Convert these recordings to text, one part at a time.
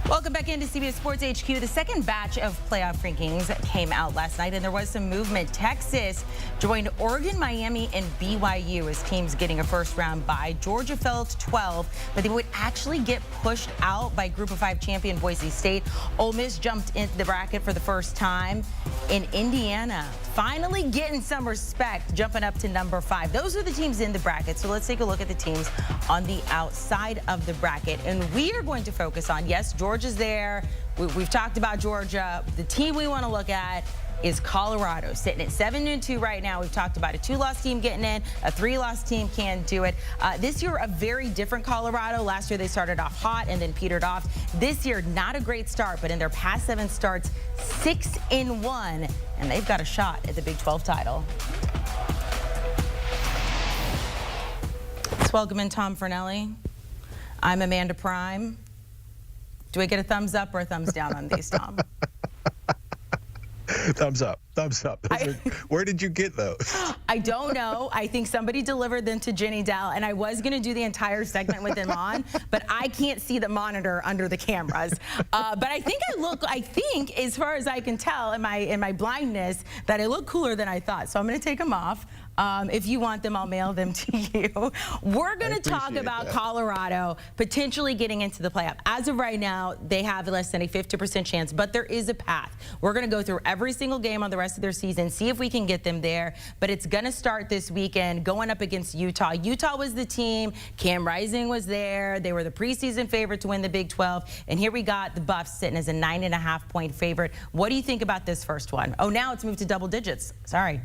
Welcome back into CBS Sports HQ. The second batch of playoff rankings came out last night, and there was some movement. Texas joined Oregon, Miami, and BYU as teams getting a first-round bye. Georgia fell to 12, but they would actually get pushed out by Group of 5 champion Boise State. Ole Miss jumped into the bracket for the first time. In Indiana, finally getting some respect, jumping up to number 5. Those are the teams in the bracket, so let's take a look at the teams on the outside of the bracket. And we are going to focus on, yes, Georgia's there. We've talked about Georgia. The team we want to look at is Colorado, sitting at 7-2 right now. We've talked about a 2-loss team getting in, a 3-loss team can't do it. This year, a very different Colorado. Last year, they started off hot and then petered off. This year, not a great start, but in their past 7 starts, 6-1, and they've got a shot at the Big 12 title. Let's welcome in Tom Fornelli. I'm Amanda Prime. Do we get a thumbs up or a thumbs down on these, Tom? Thumbs up. Thumbs up. Where did you get those? I don't know. I think somebody delivered them to Jenny Dell, and I was going to do the entire segment with them on, but I can't see the monitor under the cameras. But I think as far as I can tell in my blindness, that I look cooler than I thought. So I'm going to take them off. If you want them, I'll mail them to you. We're going to talk about Colorado potentially getting into the playoff. As of right now, they have less than a 50% chance, but there is a path. We're going to go through every single game on the rest of their season, see if we can get them there. But it's going to start this weekend going up against Utah. Utah was the team. Cam Rising was there. They were the preseason favorite to win the Big 12. And here we got the Buffs sitting as a 9.5-point favorite. What do you think about this first one? Oh, now it's moved to double digits. Sorry.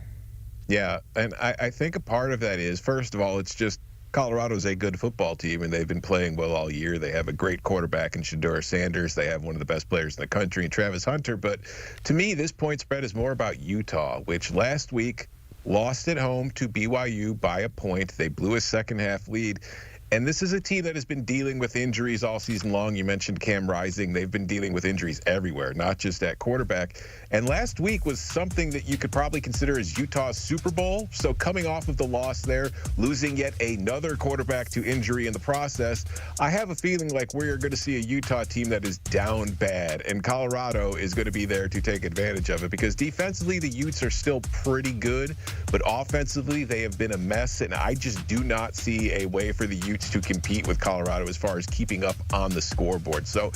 Yeah, and I think a part of that is, first of all, it's just Colorado's a good football team, and they've been playing well all year. They have a great quarterback in Shedeur Sanders. They have one of the best players in the country in Travis Hunter. But to me, this point spread is more about Utah, which last week lost at home to BYU by a point. They blew a second-half lead. And this is a team that has been dealing with injuries all season long. You mentioned Cam Rising. They've been dealing with injuries everywhere, not just at quarterback. And last week was something that you could probably consider as Utah's Super Bowl. So coming off of the loss there, losing yet another quarterback to injury in the process, I have a feeling like we're going to see a Utah team that is down bad. And Colorado is going to be there to take advantage of it because defensively, the Utes are still pretty good. But offensively, they have been a mess. And I just do not see a way for the Utes to compete with Colorado as far as keeping up on the scoreboard. So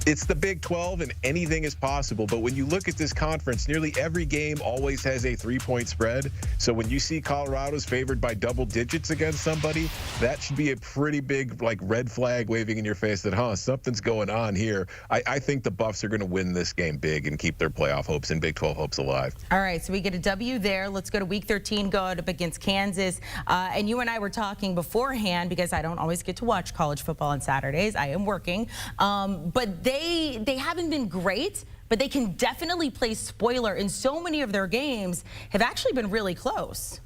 it's the Big 12 and anything is possible. But when you look at this conference, nearly every game always has a 3-point spread. So when you see Colorado's favored by double digits against somebody, that should be a pretty big red flag waving in your face that, something's going on here. I think the Buffs are going to win this game big and keep their playoff hopes and Big 12 hopes alive. All right, so we get a W there. Let's go to Week 13, go up against Kansas. And you and I were talking beforehand because I don't always get to watch college football on Saturdays. I am working. But they haven't been great, but they can definitely play spoiler, and so many of their games have actually been really close.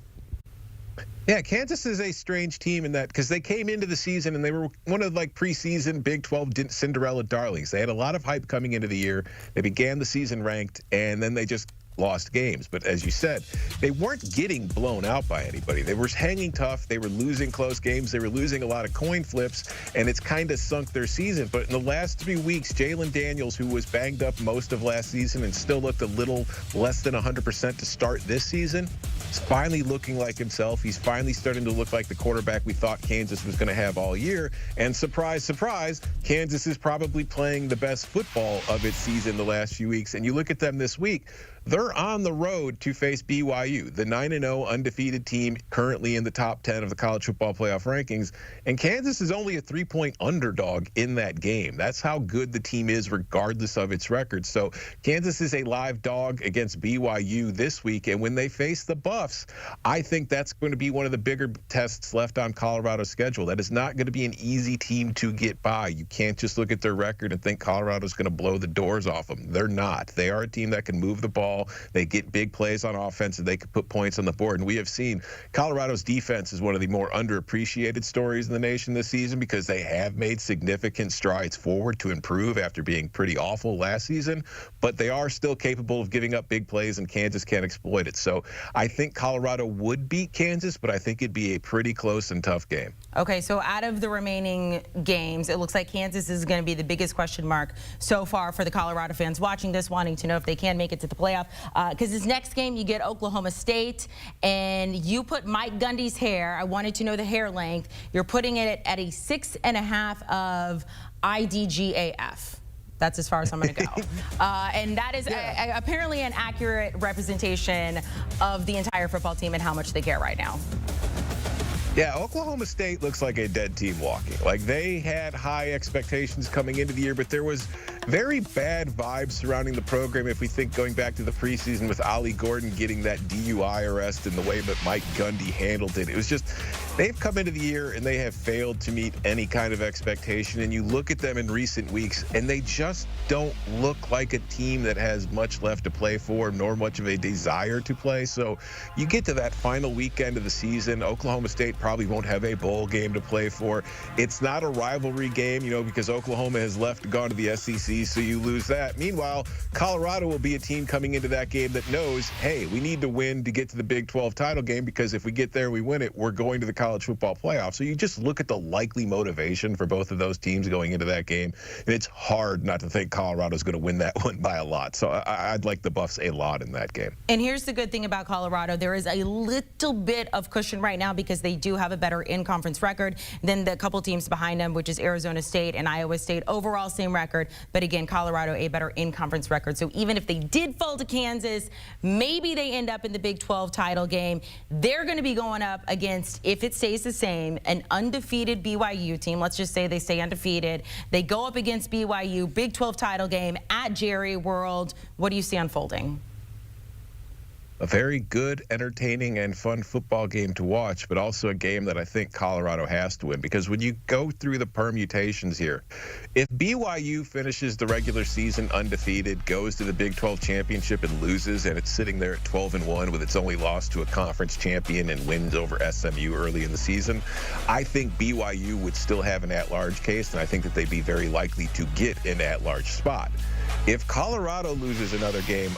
Yeah, Kansas is a strange team in that because they came into the season and they were one of preseason Big 12 Cinderella darlings. They had a lot of hype coming into the year. They began the season ranked, and then they just lost games. But as you said, they weren't getting blown out by anybody. They were hanging tough. They were losing close games. They were losing a lot of coin flips, and it's kind of sunk their season. But in the last 3 weeks, Jalen Daniels, who was banged up most of last season and still looked a little less than 100% to start this season, is finally looking like himself. He's finally starting to look like the quarterback we thought Kansas was going to have all year. And surprise, surprise, Kansas is probably playing the best football of its season the last few weeks. And you look at them this week, they're on the road to face BYU, the 9-0 undefeated team currently in the top 10 of the college football playoff rankings. And Kansas is only a 3-point underdog in that game. That's how good the team is regardless of its record. So Kansas is a live dog against BYU this week. And when they face the Buffs, I think that's going to be one of the bigger tests left on Colorado's schedule. That is not going to be an easy team to get by. You can't just look at their record and think Colorado's going to blow the doors off them. They're not. They are a team that can move the ball. ball. They get big plays on offense, and they can put points on the board. And we have seen Colorado's defense is one of the more underappreciated stories in the nation this season because they have made significant strides forward to improve after being pretty awful last season. But they are still capable of giving up big plays, and Kansas can't exploit it. So I think Colorado would beat Kansas, but I think it'd be a pretty close and tough game. Okay, so out of the remaining games, it looks like Kansas is going to be the biggest question mark so far for the Colorado fans watching this, wanting to know if they can make it to the playoff. Because this next game, you get Oklahoma State, and you put Mike Gundy's hair. I wanted to know the hair length. You're putting it at a 6.5 of IDGAF. That's as far as I'm going to go. And that is apparently an accurate representation of the entire football team and how much they care right now. Yeah, Oklahoma State looks like a dead team walking. Like, they had high expectations coming into the year, but there was very bad vibes surrounding the program if we think going back to the preseason with Ollie Gordon getting that DUI arrest and the way that Mike Gundy handled it. It was just, they've come into the year and they have failed to meet any kind of expectation. And you look at them in recent weeks and they just don't look like a team that has much left to play for, nor much of a desire to play. So you get to that final weekend of the season, Oklahoma State probably won't have a bowl game to play for. It's not a rivalry game, you know, because Oklahoma has left and gone to the SEC, so you lose that. Meanwhile, Colorado will be a team coming into that game that knows, hey, we need to win to get to the Big 12 title game, because if we get there and we win it, we're going to the college football playoff. So you just look at the likely motivation for both of those teams going into that game, and it's hard not to think Colorado's going to win that one by a lot. So I'd like the Buffs a lot in that game. And here's the good thing about Colorado. There is a little bit of cushion right now because they do have a better in-conference record than the couple teams behind them, which is Arizona State and Iowa State. Overall, same record. But again, Colorado, a better in-conference record. So even if they did fall to Kansas, maybe they end up in the Big 12 title game. They're going to be going up against, if it stays the same, an undefeated BYU team. Let's just say they stay undefeated. They go up against BYU, Big 12 title game at Jerry World. What do you see unfolding? A very good, entertaining, and fun football game to watch, but also a game that I think Colorado has to win, because when you go through the permutations here, if BYU finishes the regular season undefeated, goes to the Big 12 championship and loses, and it's sitting there at 12-1 with its only loss to a conference champion and wins over SMU early in the season, I think BYU would still have an at-large case, and I think that they'd be very likely to get an at-large spot. If Colorado loses another game,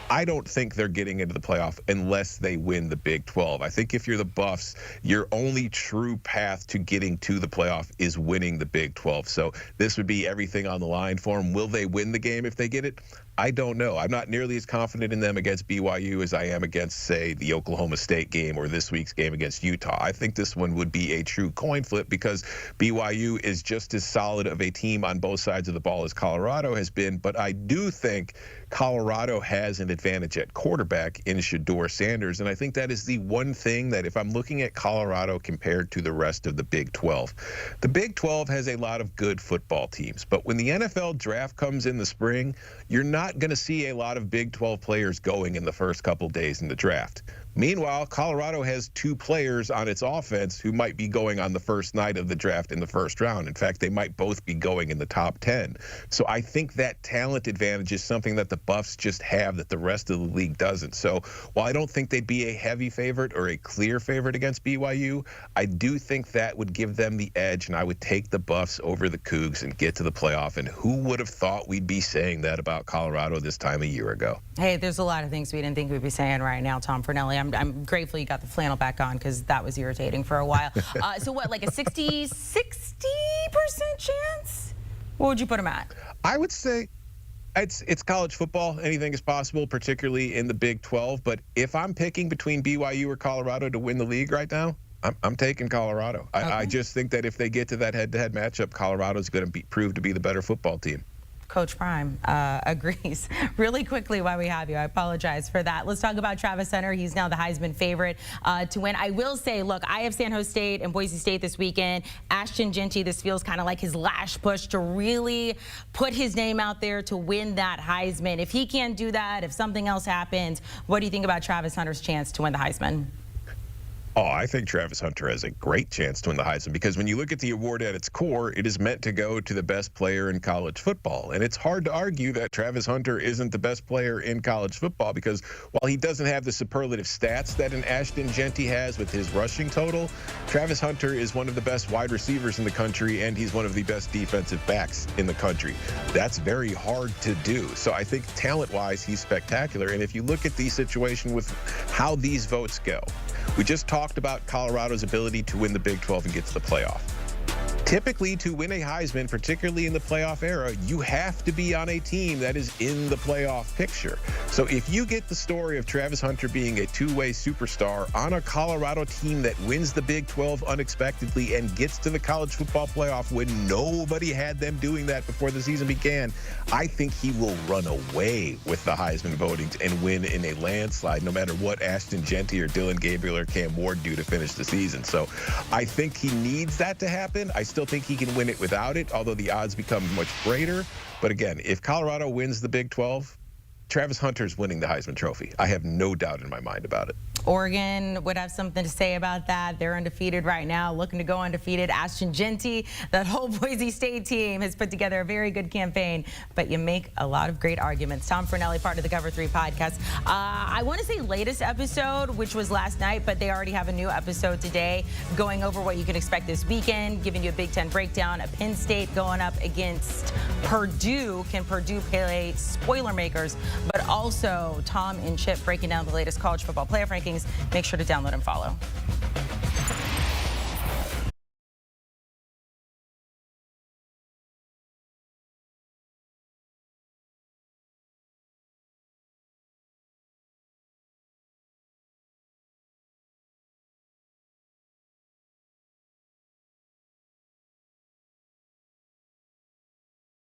I don't think they're getting into the playoff unless they win the Big 12. I think if you're the Buffs, your only true path to getting to the playoff is winning the Big 12. So this would be everything on the line for them. Will they win the game if they get it? I don't know. I'm not nearly as confident in them against BYU as I am against, say, the Oklahoma State game or this week's game against Utah. I think this one would be a true coin flip because BYU is just as solid of a team on both sides of the ball as Colorado has been. But I do think Colorado has an advantage at quarterback in Shedeur Sanders. And I think that is the one thing that if I'm looking at Colorado compared to the rest of the Big 12, the Big 12 has a lot of good football teams. But when the NFL draft comes in the spring, you're not going to see a lot of Big 12 players going in the first couple days in the draft. Meanwhile, Colorado has two players on its offense who might be going on the first night of the draft in the first round. In fact, they might both be going in the top 10. So I think that talent advantage is something that the Buffs just have that the rest of the league doesn't. So while I don't think they'd be a heavy favorite or a clear favorite against BYU, I do think that would give them the edge, and I would take the Buffs over the Cougs and get to the playoff. And who would have thought we'd be saying that about Colorado this time a year ago? Hey, there's a lot of things we didn't think we'd be saying right now, Tom Fornelli. I'm grateful you got the flannel back on because that was irritating for a while. So what, like a 60% chance? What would you put them at? I would say it's college football. Anything is possible, particularly in the Big 12. But if I'm picking between BYU or Colorado to win the league right now, I'm taking Colorado. Okay. I just think that if they get to that head-to-head matchup, Colorado's going to prove to be the better football team. Coach Prime agrees. Really quickly while we have you, I apologize for that. Let's talk about Travis Hunter. He's now the Heisman favorite to win. I will say, look, I have San Jose State and Boise State this weekend. Ashton Genty, this feels kind of like his last push to really put his name out there to win that Heisman. If he can't do that, if something else happens, what do you think about Travis Hunter's chance to win the Heisman? Oh, I think Travis Hunter has a great chance to win the Heisman because when you look at the award at its core, it is meant to go to the best player in college football. And it's hard to argue that Travis Hunter isn't the best player in college football because while he doesn't have the superlative stats that an Ashton Jeanty has with his rushing total, Travis Hunter is one of the best wide receivers in the country, and he's one of the best defensive backs in the country. That's very hard to do. So I think talent-wise, he's spectacular. And if you look at the situation with how these votes go, we just talked about Colorado's ability to win the Big 12 and get to the playoff. Typically, to win a Heisman, particularly in the playoff era, you have to be on a team that is in the playoff picture. So if you get the story of Travis Hunter being a two-way superstar on a Colorado team that wins the Big 12 unexpectedly and gets to the college football playoff when nobody had them doing that before the season began, I think he will run away with the Heisman voting and win in a landslide, no matter what Ashton Jeanty or Dylan Gabriel or Cam Ward do to finish the season. So I think he needs that to happen. I still think he can win it without it, although the odds become much greater. But again, if Colorado wins the Big 12, Travis Hunter's winning the Heisman Trophy. I have no doubt in my mind about it. Oregon would have something to say about that. They're undefeated right now, looking to go undefeated. Ashton Jeanty, that whole Boise State team, has put together a very good campaign, but you make a lot of great arguments. Tom Fornelli, part of the Cover 3 podcast. I want to say latest episode, which was last night, but they already have a new episode today going over what you can expect this weekend, giving you a Big Ten breakdown, a Penn State going up against Purdue. Can Purdue play spoiler makers? But also Tom and Chip breaking down the latest college football playoff rankings. Make sure to download and follow.